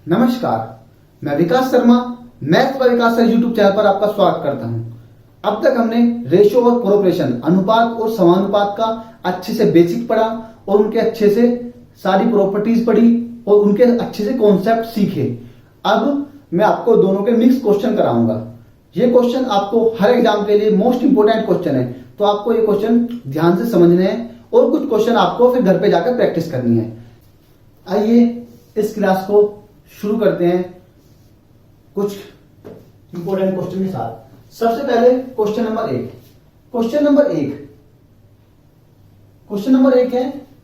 नमस्कार, मैं विकास शर्मा मैथ व विकास सर यूट्यूब चैनल पर आपका स्वागत करता हूं। अब तक हमने रेशो और प्रोपोर्शन अनुपात और समानुपात का अच्छे से बेसिक पढ़ा और उनके अच्छे से सारी प्रॉपर्टीज पढ़ी और उनके अच्छे से कॉन्सेप्ट सीखे। अब मैं आपको दोनों के मिक्स क्वेश्चन कराऊंगा। ये क्वेश्चन आपको हर एग्जाम के लिए मोस्ट इंपोर्टेंट क्वेश्चन है, तो आपको ये क्वेश्चन ध्यान से समझने हैं और कुछ क्वेश्चन आपको फिर घर पे जाकर प्रैक्टिस करनी है। आइए इस क्लास को शुरू करते हैं कुछ इंपोर्टेंट क्वेश्चन के साथ। सबसे पहले क्वेश्चन नंबर एक है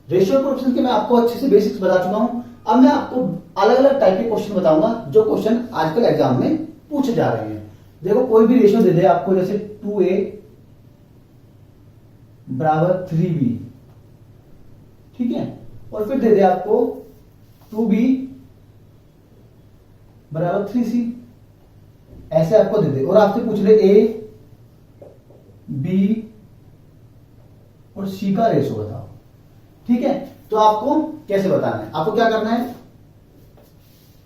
रेशियो और प्रोपोर्शन के। मैं आपको अच्छे से बेसिक्स बता चुका हूं। अब मैं आपको अलग अलग टाइप के क्वेश्चन बताऊंगा जो क्वेश्चन आजकल एग्जाम में पूछे जा रहे हैं। देखो, कोई भी रेशियो दे दे आपको, जैसे 2a बराबर 3b, ठीक है, और फिर दे दे आपको 2b बराबर 3c, ऐसे आपको दे दे और आपसे पूछ ले a b और c का रेशो बताओ, ठीक है। तो आपको कैसे बताना है, आपको क्या करना है,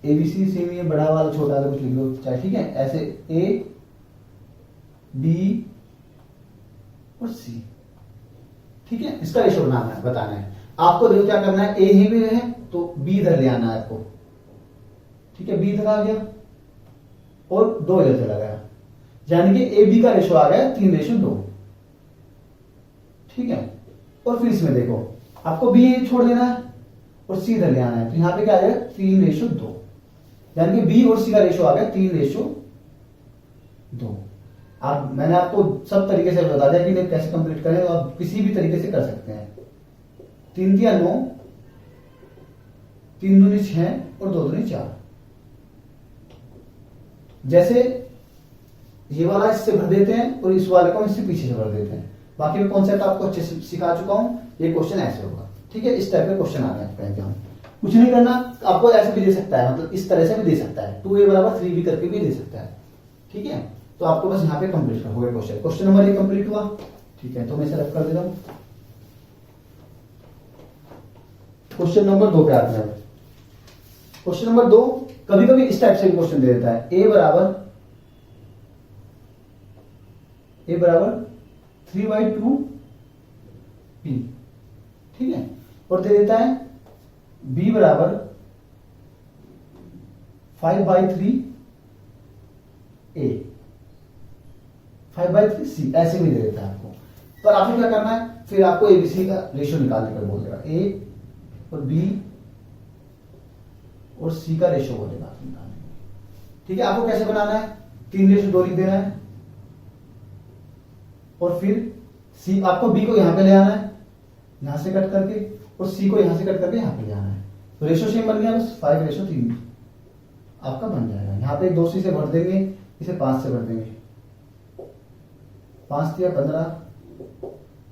एबीसी सेम ही है, बड़ा वाला छोटा वाला कुछ लिख लो चाहे, ठीक है, ऐसे a b और c, ठीक है, इसका रेशो बताना है आपको। देखो क्या करना है, a ही भी है तो b इधर ले आना है आपको, ठीक है, b इधर आ गया और 2 इधर चला गया, यानी कि ab का रेशो आ गया 3:2, ठीक है। और फिर इसमें देखो आपको b छोड़ देना है और c इधर ले आना है, तो यहां पे क्या आ जाएगा 3:2, यानी कि b और c का रेशो आ गया 3:2। आप मैंने आपको सब तरीके से बता दिया कि नहीं कैसे कंप्लीट करें, तो आप किसी भी तरीके से कर सकते हैं। 3 × 9, 3 दूनी 6 और 2 दूनी 4। जैसे ये वाला इससे भर देते हैं और इस वाले को इससे पीछे से भर देते हैं। बाकी मैं कॉन्सेप्ट आपको अच्छे से सिखा चुका हूं। ये क्वेश्चन ऐसे होगा, ठीक है, इस टाइप का क्वेश्चन आ गया है एग्जाम। कुछ नहीं करना, आपको ऐसे भी दे सकता है, मतलब इस तरह से भी दे सकता है, 2a बराबर 3b करके भी दे सकता है, ठीक है। तो आपको बस यहाँ पे कंप्लीट हो गया क्वेश्चन। क्वेश्चन नंबर 1 कंप्लीट हुआ, ठीक है, तो मैं सेलेक्ट कर देता हूं। क्वेश्चन नंबर 2 पे आते हैं। क्वेश्चन नंबर 2 कभी कभी इस टाइप से क्वेश्चन दे देता है, a बराबर 3/2p, ठीक है, और दे देता है b बराबर 5/3a, 5/3c, ऐसे भी दे देता है आपको। पर आपको क्या करना है, फिर आपको एबीसी का रेशियो निकालने का बोलेगा, a और b और c का रेशियो बोलेगा निकालने, ठीक है। आपको कैसे बनाना है, 3:2 लिख देना है और फिर c, आपको b को यहां पे ले आना है यहां से कट करके, और c को यहां से कट करके यहां पे ले आना है, तो रेशियो सेम बन गया, बस 5:3 आपका बन जाएगा। यहां पे 2c से भर देंगे, इसे 5 से भर देंगे, 5 × 15,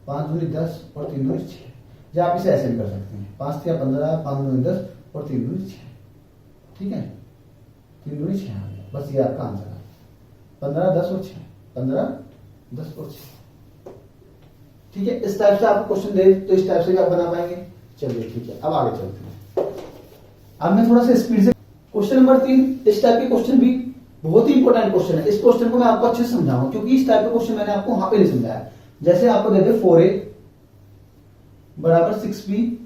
5 दूनी 10 और 3 दूनी 6। या आप इसे ऐसे भी कर सकते हैं, 5 × 15, 5 दूनी 10 और 3 दूनी 6, ठीक है, 3 दूनी 6 आ गया, बस ये आपका आंसर है। 15, 10 और 6, 15, 10 और 6, ठीक है। इस टाइप से आपको क्वेश्चन दे तो इस टाइप से भी आप बना पाएंगे। चलिए ठीक है, अब आगे चलते हैं। अब मैं थोड़ा सा स्पीड से, क्वेश्चन नंबर 3 इस टाइप के क्वेश्चन भी बहुत ही इंपॉर्टेंट क्वेश्चन है। इस क्वेश्चन को मैं आपको अच्छे से समझाऊंगा, क्योंकि इस टाइप का क्वेश्चन मैंने आपको वहां पे नहीं समझाया। जैसे आपको दे दे 4a बराबर 6b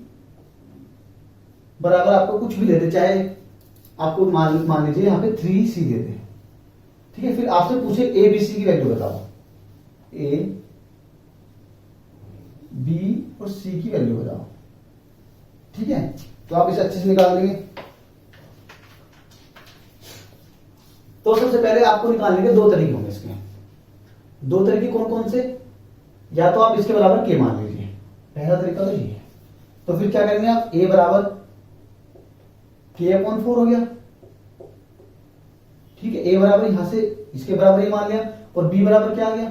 बराबर, आपको कुछ भी दे दे, चाहे आपको मान लीजिए यहाँ पे 3c दे दे, ठीक है। फिर आपसे पूछे a b c की वैल्यू बताओ, a b और c की वैल्यू बताओ, ठीक है। तो आप इसे अच्छे से निकाल देंगे। तो सबसे पहले आपको निकालने के 2 तरीके होंगे इसके। 2 तरीके कौन कौन से, या तो आप इसके बराबर k मान लीजिए, पहला तरीका तो ये है। तो फिर क्या करेंगे आप, a बराबर k/4 हो गया, ठीक है। a बराबर यहां से इसके बराबर ही मान लिया, और b बराबर क्या आ गया,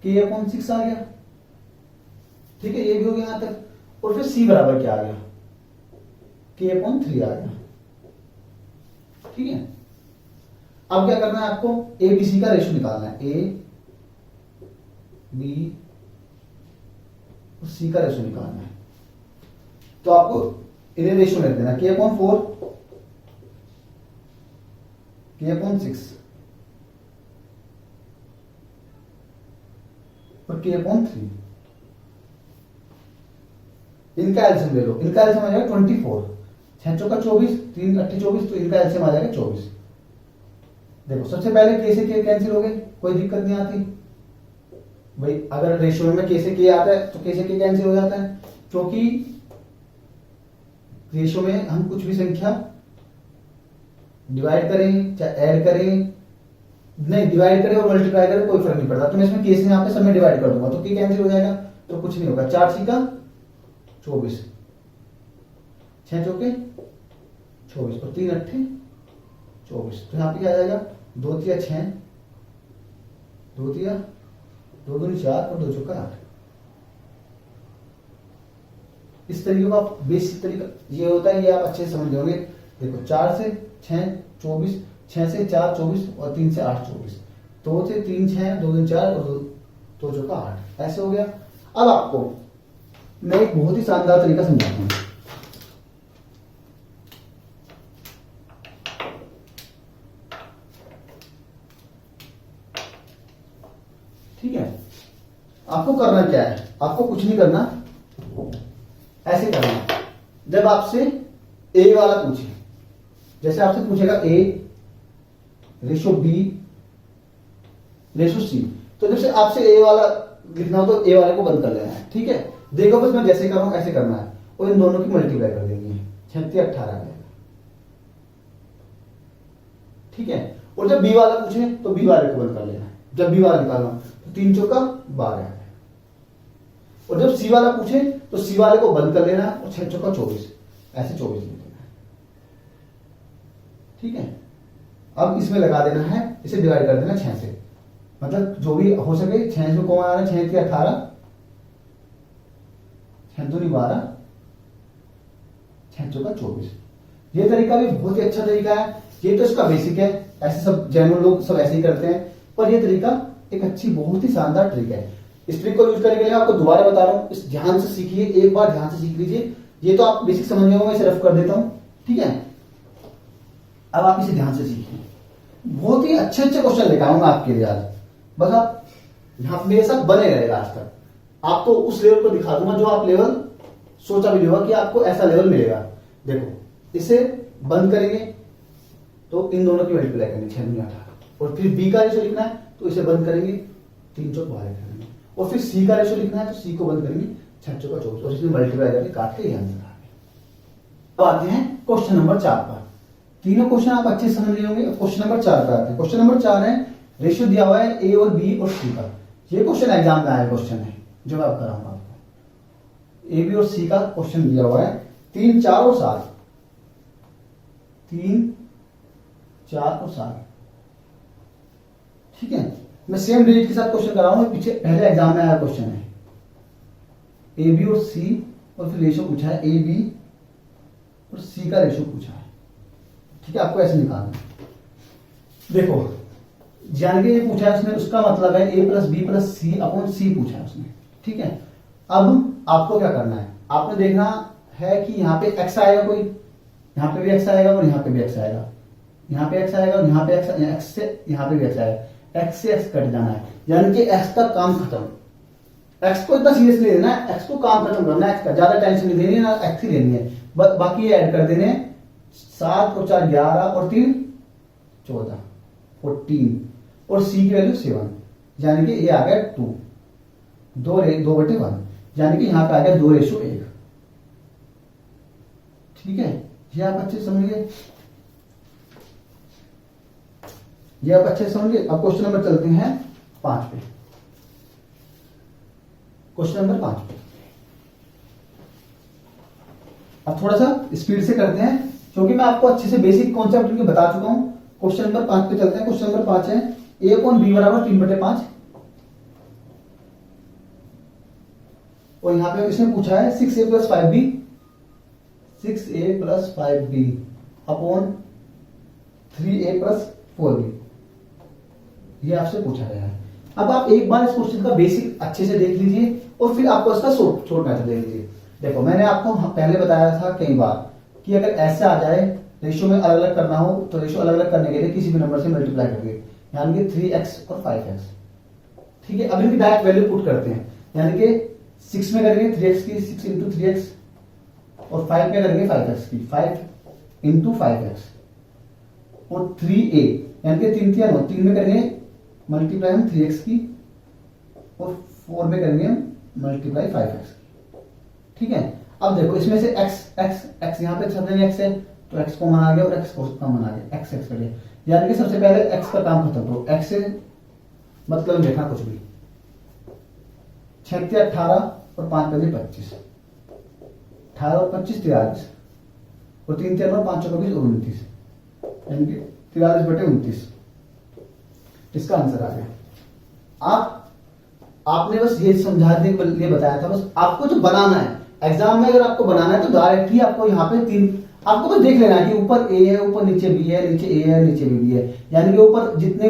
k/6 आ गया, ठीक है, ये भी हो गया यहां तक। और फिर c बराबर क्या आ गया, k/3 आ गया, ठीक है। अब क्या करना है आपको, ए बी सी का रेशियो निकालना है, ए बी और C का रेशो निकालना है। तो आपको इन्हें रेशो लिख देना, K/4 k/6 और k/3। इनका एलसीएम ले लो, इनका एलसीएम आ जाएगा 24, 6 चौका 24, 3 8 24, तो इनका एलसीएम आ जाएगा 24। देखो सबसे पहले k से k कैंसिल हो गए, कोई दिक्कत नहीं आती भाई। अगर रेशियो में k से k आता है तो k से k कैंसिल हो जाता है, क्योंकि रेशियो में हम कुछ भी संख्या डिवाइड करें चाहे ऐड करें, नहीं डिवाइड करें और मल्टीप्लाई करें कोई फर्क नहीं पड़ता। तो मैं इसमें k से यहाँ पे सब में डिवाइड कर दूंगा तो k कैंसिल हो जाएगा, तो कुछ नहीं होगा। 4 छीका 24, 6 चौके 24 और 3 अट्ठे 24। तो यहाँ पे क्या आ जाएगा, 2 तिया 6, 2 तिया 2 दूनी 4 और 2 चौका 8। इस तरीके का बेसिक तरीका ये होता है, ये आप अच्छे से समझ गए होंगे। देखो 4 से 6 24, 6 से 4 24 और 3 से 8 24, 2 से 3 6, 2 दूनी 4 और 2 चौका 8, ऐसे हो गया। अब आपको मैं एक बहुत ही शानदार तरीका समझाता हूं। ठीक है, आपको करना क्या है, आपको कुछ नहीं करना, ऐसे करना है। जब आपसे ए वाला पूछे, जैसे आपसे पूछेगा a ratio b ratio c, तो जब से आपसे a वाला लिखना हो तो a वाले को बंद कर लेना है। ठीक है, देखो बस मैं जैसे कर रहा हूं ऐसे करना है और इन दोनों की मल्टीप्लाई कर देंगे, 36 18 आ जाएगा। ठीक है, और जब b वाला पूछे तो b वाले को बंद कर लेना है। जब b वाला निकालना तो 3 चौका 12 है, और जब c वाला पूछे तो c वाले को बंद कर लेना है और 6 चौका 24, ऐसे 24 लिख देना है। ठीक है, अब इसमें लगा देना है, इसे डिवाइड कर देना 6 से, मतलब जो भी हो सके 6 में कौन आ रहा है, 6 3 18, 6 दूनी 12, 6 चौका 24। ये तरीका भी बहुत ही अच्छा तरीका है, ये तो इसका बेसिक है, ऐसे सब जनरल लोग सब ऐसे ही करते हैं, पर ये तरीका एक अच्छी बहुत ही शानदार ट्रिक है। इस ट्रिक को यूज करने के लिए आपको दोबारा बता रहा हूं, इस ध्यान से सीखिए, एक बार ध्यान से सीख लीजिए। ये तो आप बेसिक समझ गए, मैं इसे रफ कर देता हूं। ठीक है, अब आप इसे ध्यान से सीखिए, बहुत ही अच्छे अच्छे क्वेश्चन लेकर आऊंगा आपके लिए आज। बस आप यहां मेरे साथ बने रहेगा आज तक, आपको उस लेवल को दिखा दूंगा जो आप लेवल सोचा भी नहीं होगा कि आपको ऐसा लेवल मिलेगा। देखो इसे बंद करेंगे तो इन दोनों की मल्टीप्लाई करेंगे 6 दूनी 18, और फिर b का रेशो लिखना है तो इसे बंद करेंगे 3 चौक 12 करेंगे, और फिर c का रेशो लिखना है तो c को बंद करेंगे 6 चौका 24, और इसमें मल्टीप्लाई करके काट के आंसर आ गया। अब आते हैं क्वेश्चन नंबर 4 पर। तीनों क्वेश्चन आप अच्छे से समझ लिए होंगे। क्वेश्चन नंबर 4 पर आते हैं। क्वेश्चन नंबर 4 है, रेशियो दिया हुआ है a और b और c का। ये क्वेश्चन एग्जाम में आया क्वेश्चन है जो मैं अब कराऊंगा आपको। a b और c का क्वेश्चन दिया हुआ है, 3 4 और 7, 3 4 और 7। ठीक है, मैं सेम डिजिट के साथ क्वेश्चन कराऊंगा, पीछे पहले एग्जाम में आया क्वेश्चन है। ए बी और सी, और फिर रेशो पूछा है ए बी और सी का रेशो पूछा है। ठीक है, आपको ऐसे निकालना। देखो जान के ये पूछा है उसने, उसका मतलब है ए plus B plus C upon सी पूछा है उसने। ठीक है, अब आपको क्या करना है, आपने देखना है कि यहाँ पे x आएगा, कोई यहाँ पे भी x आएगा और यहाँ पे भी x आएगा, यहाँ पे x आएगा और यहाँ पे x से यहाँ पे भी x आएगा। x से x कट जाना है, यानी कि x का काम खत्म। x को इतना सीरियस नहीं लेना है, x को काम खत्म करना है, x का ज्यादा टेंशन नहीं देनी है, ना x ही लेनी है, बाकी ये ऐड कर देने 7 और 4 11 और 3 14 14, और c की वैल्यू 7, यानी कि ये आ गया 2 2/1, यानी कि यहाँ पे आ गया 2:1। ठीक है, ये आप अच्छे समझिए, ये आप अच्छे समझिए। अब क्वेश्चन नंबर चलते हैं 5 पे। क्वेश्चन नंबर 5 पे अब थोड़ा सा स्पीड से करते हैं, क्योंकि मैं आपको अच्छे से बेसिक कॉन्सेप्ट इनके बता चुका हूं। क्वेश्चन नंबर 5 पे चलते हैं। क्वेश्चन नंबर 5 है, a अपॉन b बराबर 3/5, और यहां पे इसने पूछा है 6a plus 5b, 6a plus 5b upon 3a plus 4b, ये आपसे पूछा गया है। अब आप एक बार इस क्वेश्चन का बेसिक अच्छे से देख लीजिए और फिर आपको इसका शॉर्ट मेथड देख लीजिए। देखो मैंने आपको पहले बताया था कई बार कि अगर ऐसे आ जाए रेशियो में अलग अलग करना हो तो रेशियो अलग अलग करने के लिए किसी भी नंबर से मल्टीप्लाई करिए, यानी कि 3x और 5x। ठीक है, अब इनकी डायरेक्ट वैल्यू पुट करते हैं, यानी कि 6 में करेंगे 3x की 6 इंटू 3x, और 5 में करेंगे 5x की 5 इंटू 5x, और 3a यानी कि 3 3 9, 3 में करेंगे मल्टीप्लाई हम 3x की, और 4 में करेंगे हम मल्टीप्लाई 5x की। ठीक है, अब देखो इसमें से x यहाँ पे सब जगह x है तो x कॉमन आ गया और x कॉमन आ गया, x कर लिया, यानी कि सबसे पहले x का काम खत्म करो। x से मतलब देखना कुछ भी, 6 18 और 5 5 25, 18 और 25 43, और 3 3 और 5 24 और 29, यानी कि 43/29 इसका आंसर आ गया। आपने बस ये समझाने के लिए बताया था, बस आपको जो बनाना है एग्जाम में, अगर आपको बनाना है तो डायरेक्ट ही आपको यहाँ पे 3 आपको बस देख लेना है कि ऊपर a है, ऊपर नीचे b है, नीचे a है, नीचे b है, यानी कि ऊपर जितने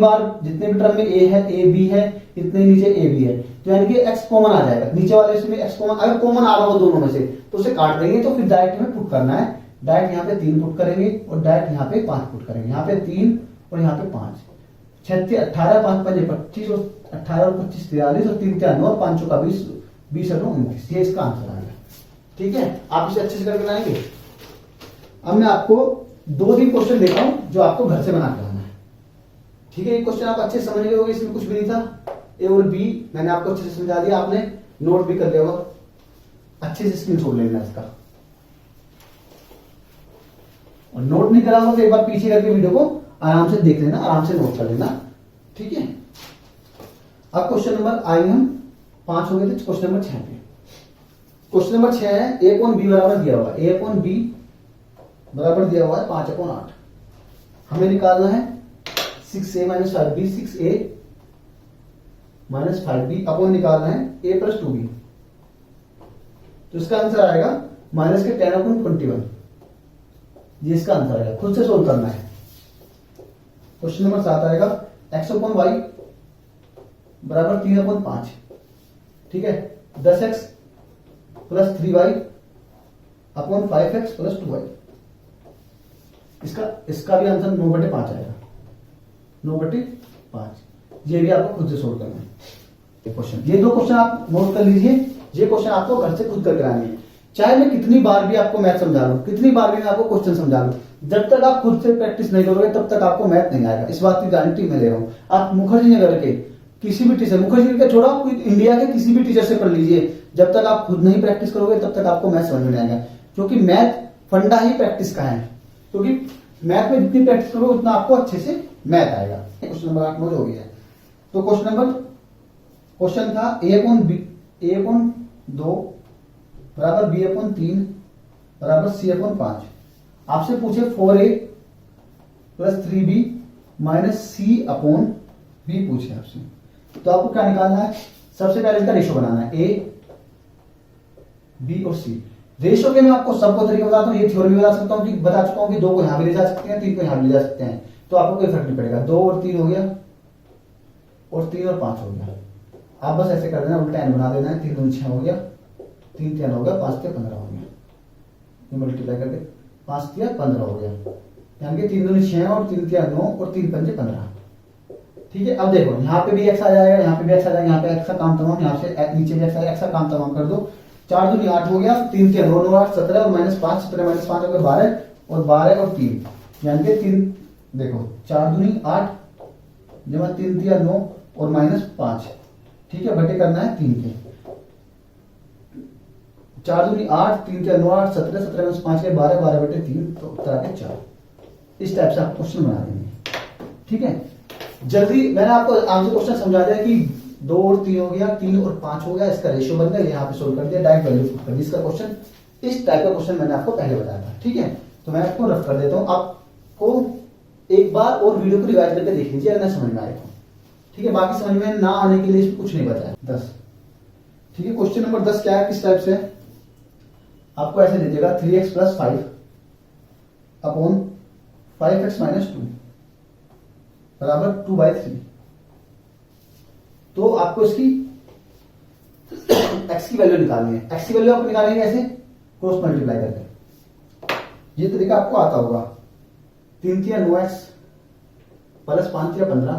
भी टर्म में a है, a b है, इतने नीचे a b है, तो यानी कि x कॉमन आ जाएगा नीचे वाले से में x कॉमन, अगर कॉमन आ रहा हो दोनों में से तो उसे काट देंगे, तो फिर डायरेक्ट में पुट करना है। डायरेक्ट यहाँ पे 3 पुट करेंगे और डायरेक्ट यहाँ पे 5 पुट करेंगे, यहाँ पे 3 और यहाँ पे 5, 6 18 5 5 25, और 18 और 25 43, और 3 3 9 और 5 का 20 20 और 29, ये इसका आंसर आ गया। ठीक है, आप इसे अच्छे से करके बनाएंगे। अब मैं आपको 2-3 क्वेश्चन देता हूं जो आपको घर से बना के लाना है। ठीक है, ये क्वेश्चन आप अच्छे से समझ गए होंगे, इसमें कुछ भी नहीं था, ए और बी मैंने आपको अच्छे से समझा दिया, आपने नोट भी कर लिया होगा, अच्छे से स्क्रीनशॉट ले लेना इसका, और नोट नहीं करा होगा तो एक बार पीछे करके वीडियो को आराम से देख लेना, आराम से नोट कर लेना। ठीक है, अब क्वेश्चन नंबर आए हम 5 हो गए थे, क्वेश्चन नंबर 6 पे। क्वेश्चन नंबर 6 है a अपॉन b बराबर दिया हुआ है, a अपॉन b बराबर दिया हुआ है 5/8। हमें निकालना है 6a minus 5b, 6a minus 5b upon निकालना है a प्लस 2b, तो इसका आंसर आएगा माइनस के 10/21, ये इसका आंसर आएगा, खुद से सोल्व करना है। क्वेश्चन नंबर 7 आएगा x अपॉन y बराबर 3/5। ठीक है, 10x plus 3y upon 5x plus 2y, इसका भी आंसर 9/5 आएगा, 9/5। ये भी आपको खुद से सोल्व करना है क्वेश्चन। ये 2 क्वेश्चन आप नोट कर लीजिए, ये क्वेश्चन आपको घर से खुद करके आने हैं। चाहे मैं कितनी बार भी आपको मैथ समझा लूं, कितनी बार भी मैं आपको क्वेश्चन समझा लूं, जब तक आप खुद से प्रैक्टिस नहीं करोगे तब तक आपको मैथ नहीं आएगा, इस बात की गारंटी मैं ले रहा हूं। आप मुखर्जी नगर के किसी भी टीचर, मुखर्जी का छोड़ा, इंडिया के किसी भी टीचर से पढ़ लीजिए, जब तक आप खुद नहीं प्रैक्टिस करोगे तब तक आपको मैथ समझ में नहीं आएगा, क्योंकि मैथ फंडा ही प्रैक्टिस का है, क्योंकि मैथ में जितनी प्रैक्टिस करोगे उतना आपको अच्छे से मैथ आएगा। क्वेश्चन नंबर 8 हो गया है, तो क्वेश्चन था a अपॉन 2 बराबर b अपॉन 3 बराबर c अपॉन 5। आपसे पूछे 4a plus 3b minus c upon b पूछे आपसे, तो आपको क्या निकालना है? सबसे पहले इसका रेशो बनाना है, a b और c। रेशो के मैं आपको सबको तरीका बताता हूँ, ये थ्योरी भी बता चुका हूँ कि 2 को यहां भी ले जा सकते हैं, 3 को यहां भी ले जा सकते हैं, तो आपको कोई फर्क नहीं पड़ेगा। 2 और 3 हो गया, और 3 और 5 हो गया। आप बस ऐसे कर देना, उल्टा एन बना देना है, 3 दूनी 6 हो गया, 3 3 हो गया, 5 3 15 हो गया, ये मल्टीप्लाई करके 5 3 15 हो गया, यानी कि 3 दूनी 6 और 3 3 9 और 3 5 15। ठीक है, अब देखो यहाँ पे भी x आ जाएगा, यहाँ पे भी x आ जाएगा, यहाँ पे x का काम तमाम, यहाँ से नीचे भी x का काम तमाम कर दो। 4 दूनी 8 हो गया, 3 3 9 9 8 17 और माइनस 5 17 माइनस 5 हो गया 12, और 12 और 3 यानी कि 3, देखो 4 दूनी 8 जमा 3 3 9 और माइनस 5। ठीक है, बटे करना है 3 के, 4 दूनी 8 3 3 9 8 17 17 माइनस 5 के 12 12/3, तो उत्तर आ गया 4। इस टाइप से आप क्वेश्चन बना देंगे। ठीक है, जल्दी मैंने आपको आंसर क्वेश्चन समझा दिया कि 2 और 3 हो गया, 3 और 5 हो गया, इसका रेशियो बन गया, यहाँ पे सोल्व कर दिया, डायरेक्ट वैल्यू पुट कर दी। इसका क्वेश्चन इस टाइप का क्वेश्चन मैंने आपको पहले बताया था। ठीक है, तो मैं आपको रफ कर देता हूँ, आपको एक बार और वीडियो को रिवाइज करके देख लीजिए अगर समझ में आए तो। ठीक है, बाकी समझ में ना आने के लिए इसमें कुछ नहीं बताया। 10, ठीक है, क्वेश्चन नंबर 10 क्या है, किस टाइप से आपको ऐसे दीजिएगा 3x plus 5 upon 5x minus 2 बराबर 2/3। तो आपको इसकी x की वैल्यू निकालनी है। x की वैल्यू आपको निकालेंगे ऐसे क्रॉस मल्टीप्लाई करके, ये तरीका आपको आता होगा। 3 3 9x प्लस 5 3 15,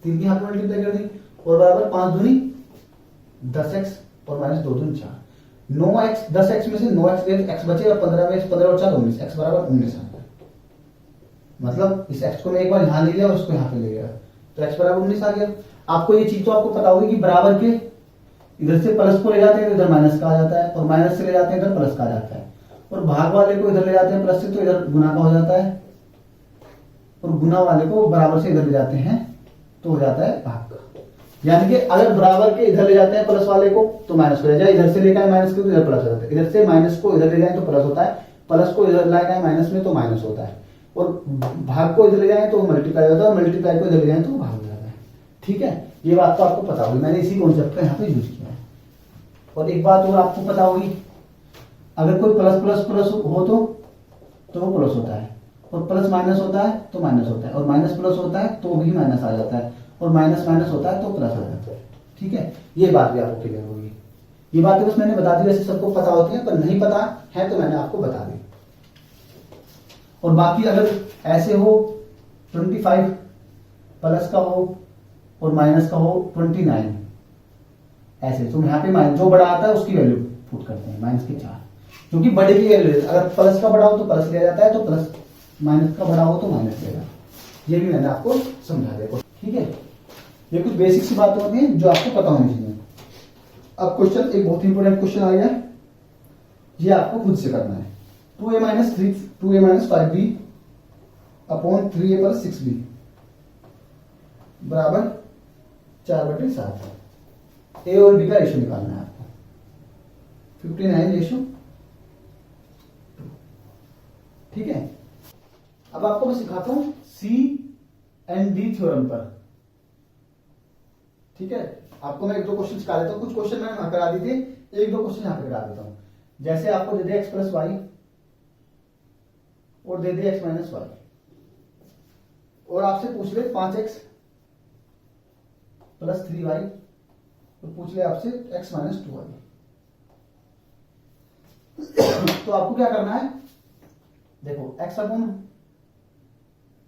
3 की हाथ मल्टीप्लाई कर दी और बराबर 5 दूनी 10x और माइनस 2 दूनी 4। 9x 10x में से 9x ले x बचेगा 15 में 15 और 4 19, x बराबर 19 आ गया। मतलब इस x को मैं एक बार यहां ले लिया और उसको यहां पे ले गया तो x बराबर 19 आ गया। आपको ये चीज तो आपको पता होगी कि बराबर के इधर से प्लस को ले जाते हैं तो इधर माइनस का आ जाता है और माइनस से ले जाते हैं इधर प्लस का आ जाता है और भाग वाले को इधर ले जाते हैं प्लस से तो इधर गुना का हो जाता है और गुना वाले को बराबर से इधर ले जाते हैं तो हो जाता है भाग का। यानी कि अगर बराबर के इधर ले जाते हैं प्लस वाले को तो माइनस को ले जाए, इधर से लेकर माइनस को तो इधर प्लस हो जाता है, इधर से माइनस को इधर ले जाए तो प्लस होता है, प्लस को इधर लाए जाए माइनस में तो माइनस होता है और भाग को इधर ले जाए तो मल्टीप्लाई होता है और मल्टीप्लाई को इधर ले जाए तो भाग हो जाता है। ठीक है, ये बात तो आपको पता होगी, मैंने इसी कॉन्सेप्ट का यहाँ पे यूज किया है। और एक बात और आपको पता होगी, अगर कोई प्लस प्लस प्लस हो तो वो प्लस होता है और प्लस माइनस होता है तो माइनस होता है और माइनस प्लस होता है तो भी माइनस आ जाता है और माइनस माइनस होता है तो प्लस आ जाता है। ठीक है, ये बात भी आपको क्लियर होगी। ये बातें बस मैंने बता दी, वैसे सबको पता होती है पर नहीं पता है तो मैंने आपको बता दी। और बाकी अगर ऐसे हो 25 प्लस का हो और माइनस का हो 29, ऐसे तो यहाँ पे माइनस जो बड़ा आता है उसकी वैल्यू पुट करते हैं माइनस के 4, क्योंकि बड़े की वैल्यू अगर प्लस का बड़ा हो तो प्लस लिया जाता है तो प्लस, माइनस का बड़ा हो तो माइनस लिया जाता है। ये भी मैंने आपको समझा दिया। ठीक है, ये कुछ बेसिक सी बातें होती हैं जो आपको पता होनी चाहिए। अब क्वेश्चन, एक बहुत इंपॉर्टेंट क्वेश्चन आ गया, ये आपको खुद से करना है। 2a minus 5b upon 3a plus 6b बराबर 4/7। ए और बी का रेशियो निकालना है आपको, 59:2। ठीक है, अब आपको मैं सिखाता हूं सी एंड डी थ्योरम पर। ठीक है, आपको मैं 1-2 क्वेश्चन सिखा देता हूं, कुछ क्वेश्चन मैंने वहां करा दिए थे, 1-2 क्वेश्चन यहां पे करा देता हूं। जैसे आपको दे दे x प्लस वाई और दे दे x माइनस वाई और आपसे पूछ ले 5x प्लस 3y तो पूछ ले आपसे x माइनस 2y। तो आपको क्या करना है, देखो x अपॉन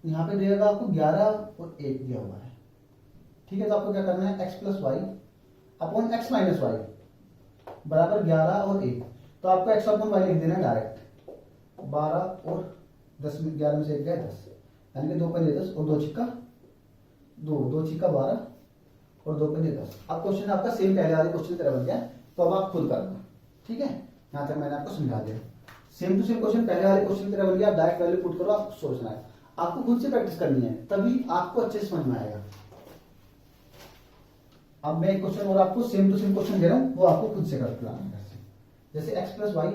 यहां पे देगा आपको 11 और 1 दिया हुआ है। ठीक है, तो आपको क्या करना है, x plus Y upon x minus Y बराबर 11 और 1। तो आपको x अपॉन वाई लिख देना है डायरेक्ट, 12 और 10 में 11 में से 1 गया 10, यानी कि 2 पे 10 और 2 छिक्का 2, 2 छिक्का 12 और 2 पे 10। अब क्वेश्चन आपका सेम पहले वाले क्वेश्चन की तरह बन गया, तो अब आप खुद करना। ठीक है, यहां तक मैंने आपको समझा दिया। सेम टू सेम क्वेश्चन पहले वाले क्वेश्चन की तरह बन गया, आप डायरेक्ट वैल्यू पुट करो, आपको सोचना है, आपको खुद से प्रैक्टिस करनी है, तभी आपको अच्छे से समझ में आएगा। अब मैं एक क्वेश्चन और आपको सेम टू सेम क्वेश्चन दे रहा हूं, वो आपको खुद से करके लाना है। जैसे x प्लस वाई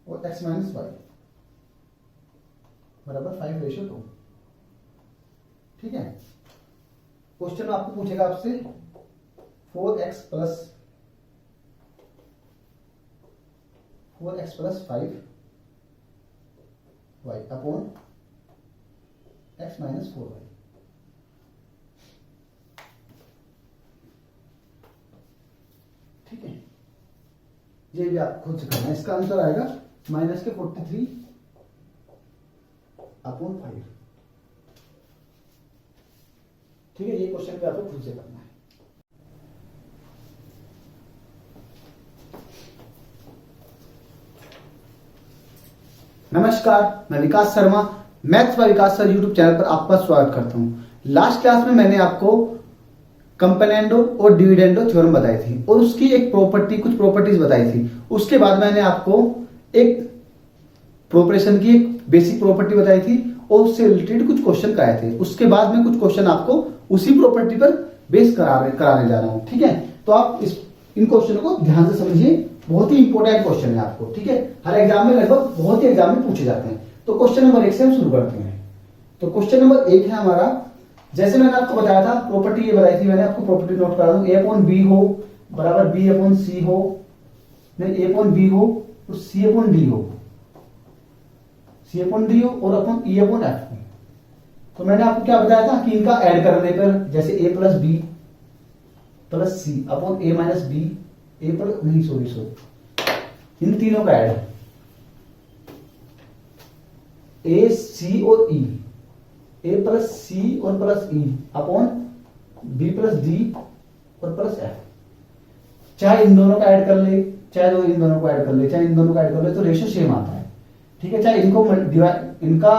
और x माइनस वाई बराबर 5:2। ठीक है, क्वेश्चन आपको पूछेगा आपसे 4x plus 5y upon x minus 4y। ठीक है, ये भी आप खुद से करना है। इसका आंसर आएगा माइनस के 43 अपॉन 5। ठीक है, ये क्वेश्चन भी आपको खुद से करना है। नमस्कार, मैं Vikas Sharma, maths by Vikas sir YouTube channel पर आपका स्वागत करता हूं। लास्ट क्लास में मैंने आपको कंपोनेंडो और डिविडेंडो थ्योरम बताई थी और उसकी एक प्रॉपर्टी, कुछ प्रॉपर्टीज बताई थी। उसके बाद मैंने आपको एक प्रोपरेशन की एक बेसिक प्रॉपर्टी बताई थी और उससे रिलेटेड कुछ क्वेश्चन कराए थे। उसके बाद में कुछ क्वेश्चन आपको उसी प्रॉपर्टी पर बेस कराने जा रहा हूं। ठीक है, तो आप इन क्वेश्चनों को ध्यान से समझिए, बहुत ही इंपॉर्टेंट क्वेश्चन है आपको। ठीक है, हर एग्जाम में लगभग बहुत ही एग्जाम में पूछे जाते हैं। तो क्वेश्चन नंबर 1 से हम शुरू करते हैं। तो क्वेश्चन नंबर 1 है हमारा, जैसे मैंने आपको बताया था, प्रॉपर्टी ये बताई थी मैंने आपको, प्रॉपर्टी नोट करा दूं, a अपॉन बी हो बराबर b अपॉन सी हो, नहीं a अपॉन बी हो तो c अपॉन डी हो, c अपॉन डी हो और अपॉन e अपॉन f हो। तो मैंने आपको क्या बताया था कि इनका ऐड करने पर, जैसे a plus B plus C upon a minus B, a plus नहीं सॉरी इन तीनों का ऐड, ए सी और ई, ए प्लस सी और plus E upon B plus D और प्लस एफ। चाहे इन दोनों का ऐड कर ले, चाहे इन दोनों को ऐड कर ले, चाहे इन दोनों का ऐड कर ले, तो रेशियो सेम आता है। ठीक है, चाहे इनको इनका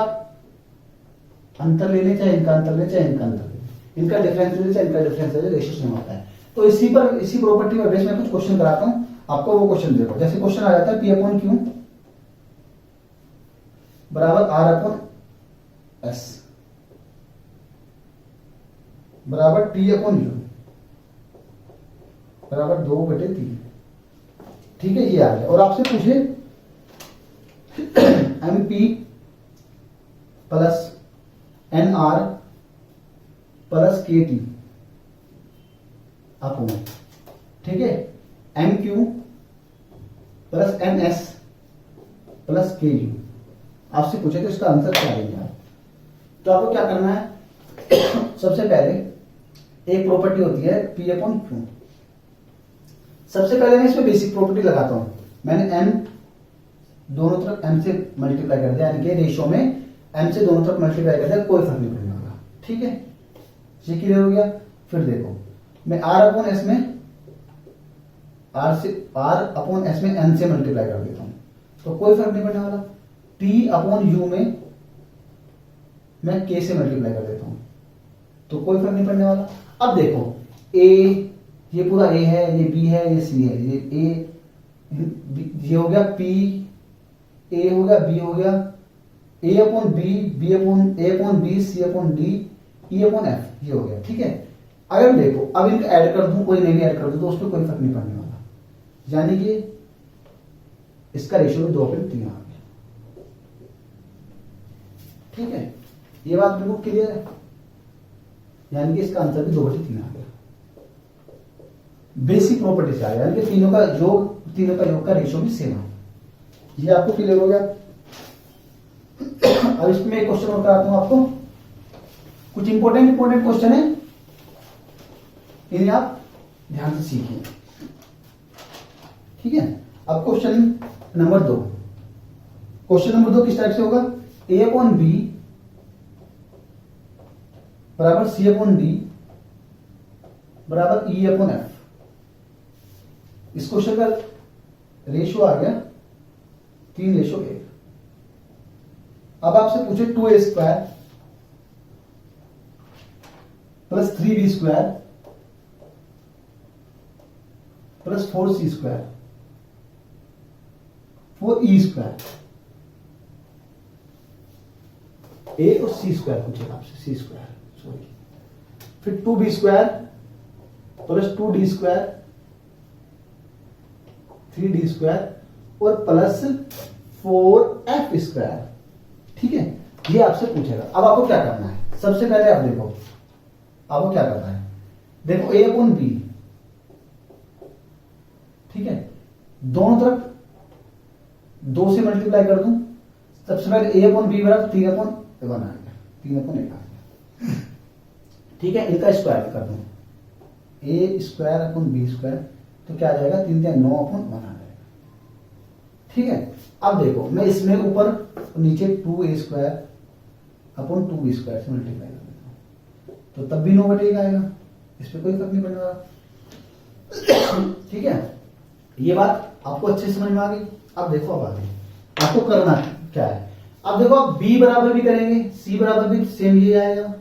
अंतर ले ले, चाहे इनका अंतर ले, चाहे इनका अंतर ले, इनका डिफरेंस ले ले, चाहे इनका डिफरेंस ले ले, रेशियो सेम आता है। तो इसी प्रॉपर्टी पर बेस में कुछ क्वेश्चन कराता हूं आपको। वो क्वेश्चन देखो, जैसे क्वेश्चन आ जाता है पी अपॉन क्यू बराबर आर अपॉन एस बराबर टी अपॉन यू बराबर 2/3। ठीक है, ये आ गया। और आपसे पूछे M P plus N R plus K T upon, ठीक है, M Q plus N S plus K U. आपसे पूछे तो इसका आंसर क्या है? तो आपको क्या करना है, सबसे पहले एक प्रॉपर्टी होती है पी अपॉन क्यू। सबसे पहले मैं इसमें बेसिक प्रॉपर्टी लगाता हूं। मैंने एम दोनों तरफ एम से मल्टीप्लाई कर दिया, यानी कि रेशियो में एम से दोनों तरफ मल्टीप्लाई कर दिया, कोई फर्क नहीं पड़ने वाला। ठीक है, ये क्लियर हो गया। फिर देखो, मैं आर अपॉन एस में आर अपॉन एस में एन से मल्टीप्लाई कर देता हूं, तो कोई फर्क नहीं पड़ने वाला। टी अपॉन यू में मैं के से मल्टीप्लाई कर देता हूं, तो कोई फर्क नहीं पड़ने वाला। अब देखो, ए, ये पूरा ए है, ये बी है, ये सी है, ये ए, ये हो गया पी, ए हो गया, बी हो गया, A upon B, B upon A upon B, C upon D, E upon F, ये हो गया। ठीक है, अगर देखो अब इनको ऐड कर दूं, कोई नहीं ऐड कर दूं, तो उसमें कोई फर्क नहीं पड़ने वाला, यानी कि इसका रेशियो भी 2/3 आ गया। ठीक है, ये बात बिल्कुल क्लियर है, यानी कि इसका आंसर भी 2/3 आ गया। बेसिक प्रॉपर्टी से आ गया, यानी कि तीनों का योग का रेशियो भी सेम है। ये आपको क्लियर हो गया। अब इसमें एक क्वेश्चन और कराता हूं आपको। कुछ इंपॉर्टेंट क्वेश्चन है, इन्हें आप ध्यान से सीखिए। ठीक है, अब क्वेश्चन नंबर 2। क्वेश्चन नंबर 2 किस टाइप से होगा, ए अपॉन बी बराबर सी अपॉन डी बराबर ई अपॉन एफ। इस क्वेश्चन का रेशियो आ गया 3:1। अब आपसे पूछे 2a square plus 3b square plus 4c square 4e square, A और सी स्क्वायर पूछेगा आपसे, सी स्क्वायर सॉरी, फिर 2b square plus 2d square 3d square और प्लस 4f स्क्वायर। ठीक है, ये आपसे पूछेगा। अब आपको क्या करना है, सबसे पहले आप देखो, आपको क्या करना है, देखो a अपॉन बी, ठीक है, दोनों तरफ 2 से मल्टीप्लाई कर दूं। सबसे पहले a अपॉन बी बराबर 3/1 आ गया, 3/1 आ गया। ठीक है, इनका स्क्वायर कर दूं, a square upon B square, तो क्या आ जाएगा, 3/9/1 आ जाएगा। ठीक है, अब देखो मैं इसमें ऊपर नीचे 2a square upon 2b square से मल्टीप्लाई कर देता हूं, तो तब भी 9/1 आएगा, इस पर कोई फर्क नहीं पड़ने वाला। ठीक है, ये बात आपको अच्छे से समझ में आ गई। अब देखो, अब आगे आपको करना क्या है। अब देखो, आप b बराबर भी करेंगे, c बराबर भी सेम ये आएगा,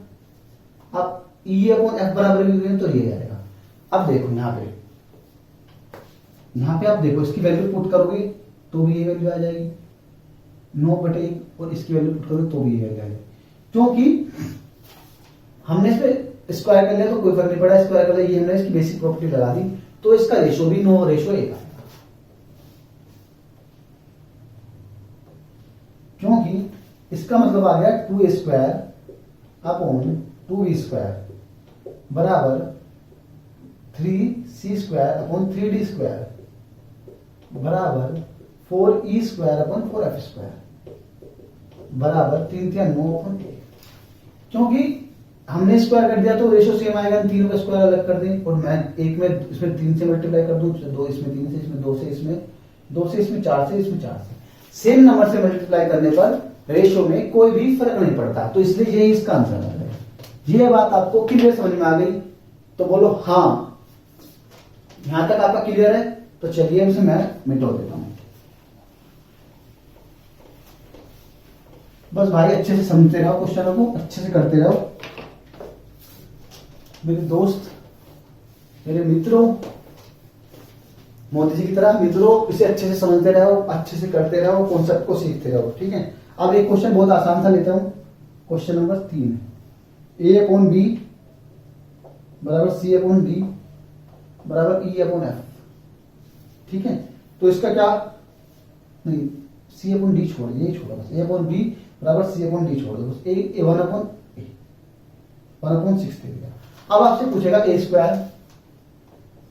आप e अपॉन f बराबर भी करेंगे तो ये आएगा। अब देखो यहाँ पे आप देखो, इसकी वैल्यू पुट करोगे तो भी ये वैल्यू आ जाएगी 9/1, और इसकी वैल्यू पुट करोगे तो भी ये वैल्यू आएगी, क्योंकि हमने इस पे स्क्वायर कर लिया तो कोई फर्क नहीं पड़ा, स्क्वायर कर लिया, ये हमने इसकी बेसिक प्रॉपर्टी लगा दी, तो इसका रेशियो भी 9:1 आएगा, क्योंकि इसका मतलब आ गया 2a square upon 2b square बराबर 3c square upon 3d square बराबर 4e square upon 4f square बराबर 3/9/1। क्योंकि हमने स्क्वायर कर दिया तो रेशियो सेम आएगा, तीनों का स्क्वायर अलग कर दें, और मैं एक में इसमें 3 से मल्टीप्लाई कर दूं, 2 इसमें 3 से, इसमें 2 से, इसमें 2 से, इसमें 4 से, इसमें 4 से, सेम नंबर से मल्टीप्लाई करने पर रेशो में कोई भी फर्क नहीं पड़ता, तो इसलिए यही इसका आंसर है। ये बात आपको क्लियर समझ में आ गई तो बोलो हाँ। यहां तक आपका क्लियर है तो चलिए इसे मैं मिटो देता हूं। बस भाई अच्छे से समझते रहो, क्वेश्चनों को अच्छे से करते रहो। मेरे दोस्त, मेरे मित्रों, मोदी जी की तरह मित्रों, इसे अच्छे से समझते रहो, अच्छे से करते रहो, कॉन्सेप्ट को सीखते रहो, ठीक है। अब एक क्वेश्चन बहुत आसान सा लेता हूं, क्वेश्चन नंबर 3, A/B बराबर C/D बराबर E/F, ठीक है। तो इसका क्या, नहीं C/D छोड़, यही छोड़ा बस, A/B बराबर C/D छोड़ दो बस, A 1/6 दे दिया। अब आपसे पूछेगा A²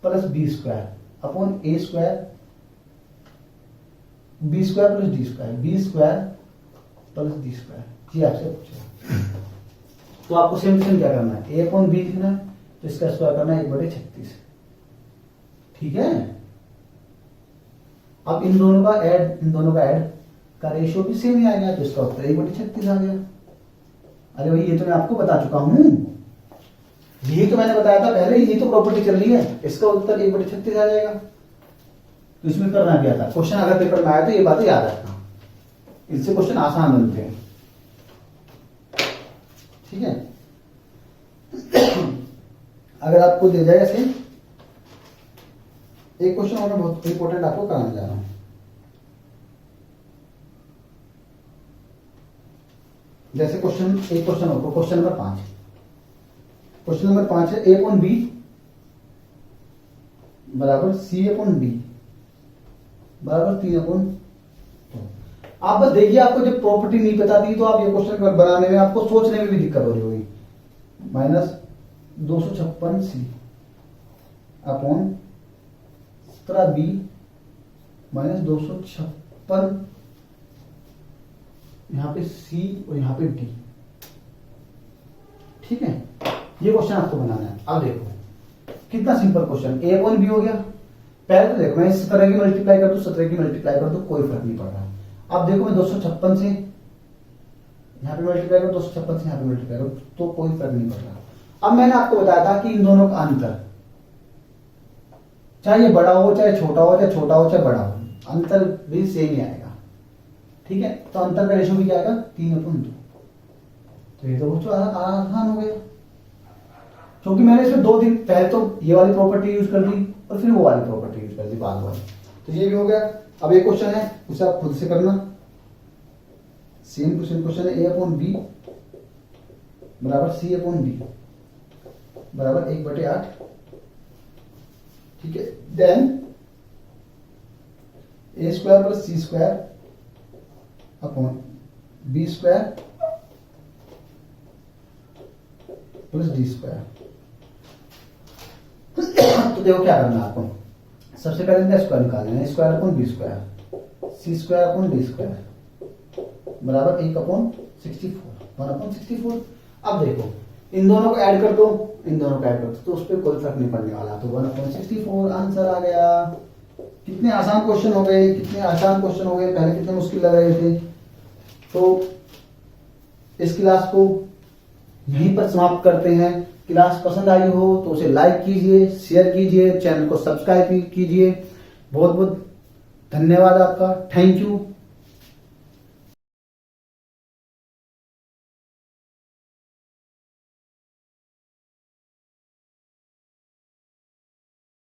plus B² upon A² B² plus D², B² plus D², ये आपसे पूछेगा। तो आपको सेम क्या करना है, A/B लिखना है, तो इसका स्क्वायर करना है 1/36, ठीक है। अब इन दोनों का ऐड का रेशियो भी सेम ही आ गया, तो इसका उत्तर 1/36 आ गया। अरे भाई ये तो मैं आपको बता चुका हूं, यही तो मैंने बताया था पहले, यही तो प्रॉपर्टी चल रही है, इसका उत्तर 1/36 आ जाएगा। तो इसमें करना क्या था, क्वेश्चन अगर पेपर में आया तो ये बातें याद रखना, इससे क्वेश्चन आसान बनते हैं, ठीक है। अगर आपको दे जाए ऐसे एक क्वेश्चन और मैं बहुत इंपॉर्टेंट आपको कराने जा रहा हूं, जैसे क्वेश्चन नंबर 5, क्वेश्चन नंबर 5 है A/B बराबर C/D बराबर 3/2। आप बस देखिए, आपको जब प्रॉपर्टी नहीं पता थी तो आप ये क्वेश्चन बनाने में आपको सोचने में भी दिक्कत हो रही होगी। -256C अपॉन 17B -256, यहां पे C और यहां पे D, ठीक है। ये क्वेश्चन आपको बनाना है। अब देखो कितना सिंपल क्वेश्चन, A/B हो गया। पहले तो देखो मैं इस तरह की मल्टीप्लाई कर दूं, 17 की मल्टीप्लाई कर दूं, कोई फर्क नहीं पड़ रहा। अब देखो मैं 256 से यहां पे मल्टीप्लाई करूं, 256 से यहां पे मल्टीप्लाई करूं, तो कोई फर्क नहीं पड़ रहा। अब मैंने आपको बताया था कि इन दोनों का अंतर, चाहे ये बड़ा हो चाहे छोटा हो, चाहे छोटा हो चाहे बड़ा हो, अंतर भी सेम ही आएगा, ठीक है। तो अंतर का रेशियो भी क्या आएगा, 3/2। तो ये तो बहुत आसान हो गया, क्योंकि मैंने इसमें 2 दिन पहले तो ये वाली प्रॉपर्टी यूज कर दी और फिर वो वाली प्रॉपर्टी यूज कर दी बाद वाली, तो ये भी हो गया। अब एक क्वेश्चन है उसे आप खुद से करना, सेम क्वेश्चन है A/B बराबर C/D बराबर 1/8, ठीक है। Then A² plus C² upon B² plus D²। तो देखो क्या करना है आपको, सबसे पहले इनका स्क्वायर निकालना है, A² upon B² C² upon D² बराबर 1/64। अब देखो इन दोनों को ऐड कर दो, तो उस पर कोई फर्क नहीं पड़ने वाला, तो 1/64 आंसर आ गया। कितने आसान क्वेश्चन हो गए, पहले कितने मुश्किल लग रहे थे। तो इस क्लास को यहीं पर समाप्त करते हैं। क्लास पसंद आई हो तो उसे लाइक कीजिए, शेयर कीजिए, चैनल को सब्सक्राइब कीजिए। बहुत बहुत धन्यवाद आपका, थैंक यू।